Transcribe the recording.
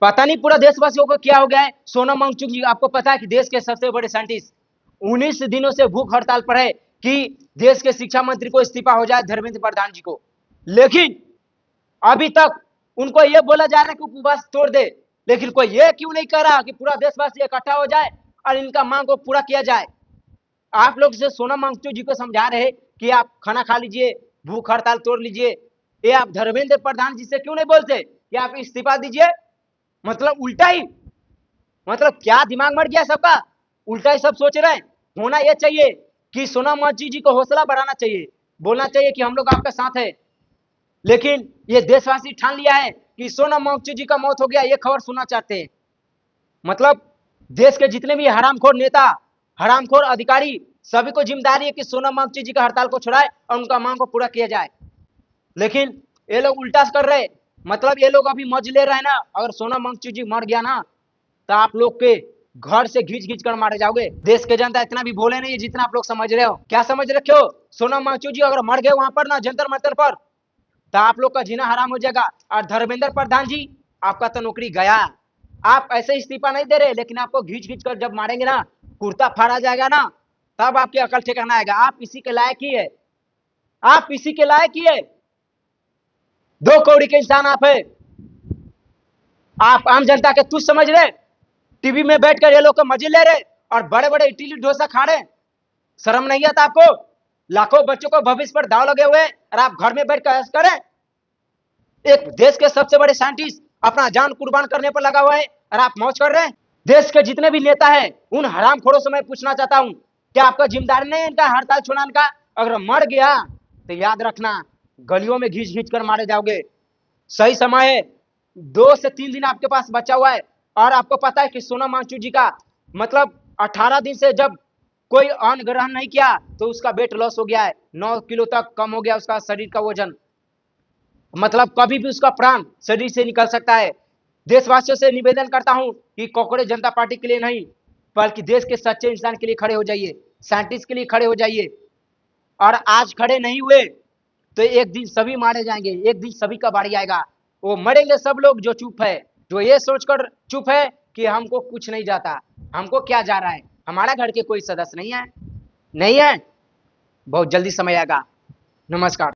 पता नहीं पूरा देशवासियों को क्या हो गया है। सोनम वांगचुक जी, आपको पता है कि देश के सबसे बड़े साइंटिस्ट 19 दिनों से भूख हड़ताल पर है कि देश के शिक्षा मंत्री को इस्तीफा हो जाए, धर्मेंद्र प्रधान जी को। लेकिन अभी तक उनको यह बोला जा रहा है कि उपवास तोड़ दे, लेकिन कोई यह क्यों नहीं कर रहा कि पूरा देशवासी इकट्ठा हो जाए और इनका मांग को पूरा किया जाए। आप लोग से सोनम वांगचुक जी को समझा रहे कि आप खाना खा लीजिए, भूख हड़ताल तोड़ लीजिए, ये आप धर्मेंद्र प्रधान जी से क्यों नहीं बोलते कि आप इस्तीफा दीजिए। मतलब उल्टा ही, मतलब क्या दिमाग मर गया सबका, उल्टा ही सब सोच रहे हैं। होना यह चाहिए कि सोनम वांगचुक जी को हौसला बढ़ाना चाहिए, बोलना चाहिए कि हम लोग आपके साथ है। लेकिन ये देशवासी ठान लिया है कि सोनम वांगचुक जी का मौत हो गया, ये खबर सुनना चाहते हैं। मतलब देश के जितने भी हरामखोर नेता, हरामखोर अधिकारी, सभी को जिम्मेदारी है कि सोनम वांगचुक जी का हड़ताल को छुड़ाए और उनका मांग को पूरा किया जाए। लेकिन ये लोग उल्टा कर रहे, मतलब ये लोग अभी मौज ले रहे हैं ना। अगर सोनम वांगचुक जी मर गया ना तो आप लोग के घर से घींच घींच कर मारे जाओगे। देश के जनता इतना भी भोले नहीं है जितना आप लोग समझ रहे हो। क्या समझ रखे हो? सोनम वांगचुक जी अगर मर गए वहां पर ना जंतर मंतर पर, तो आप लोग का जीना हराम हो जाएगा। और धर्मेंद्र प्रधान जी, आपका तो नौकरी गया। आप ऐसे इस्तीफा नहीं दे रहे, लेकिन आपको घींच घींच कर जब मारेंगे ना, कुर्ता फाड़ा जाएगा ना, तब आपकी अकल ठिकाना आएगा। आप इसी के लायक ही है, आप इसी के लायक ही है। 2 कौड़ी के इंसान आप है। आप आम जनता के तुच्छ समझ रहे, टीवी में बैठकर ये लोग को मजे ले रहे और बड़े बड़े इडली डोसा खा रहे। शर्म नहीं आता आपको? लाखों बच्चों को भविष्य पर दाव लगे हुए और आप घर में बैठकर ऐश करें। एक देश के सबसे बड़े साइंटिस्ट अपना जान कुर्बान करने पर लगा हुआ है और आप मौज कर रहे हैं। देश के जितने भी नेता हैं उन हरामखोरों से मैं पूछना चाहता हूं, क्या आपका जिम्मेदारी नहीं है इनका हड़ताल छुड़ाने का? अगर मर गया तो याद रखना, गलियों में घींच घींच कर मारे जाओगे। सही समय है, 2 से 3 दिन आपके पास बचा हुआ है। और आपको पता है कि सोनम वांगचुक जी का मतलब 18 दिन से जब कोई अन्न ग्रहण नहीं किया तो उसका वेट लॉस हो गया है, 9 किलो तक कम हो गया उसका शरीर का वजन। मतलब कभी भी उसका प्राण शरीर से निकल सकता है। देशवासियों से निवेदन करता हूं कि कांग्रेस जनता पार्टी के लिए नहीं, बल्कि देश के सच्चे इंसान के लिए खड़े हो जाइए, साइंटिस्ट के लिए खड़े हो जाइए। और आज खड़े नहीं हुए तो एक दिन सभी मारे जाएंगे, एक दिन सभी का बारी आएगा। वो मरेंगे सब लोग जो चुप है, जो ये सोचकर चुप है कि हमको कुछ नहीं जाता, हमको क्या जा रहा है, हमारा घर के कोई सदस्य नहीं है, नहीं है। बहुत जल्दी समय आएगा। नमस्कार।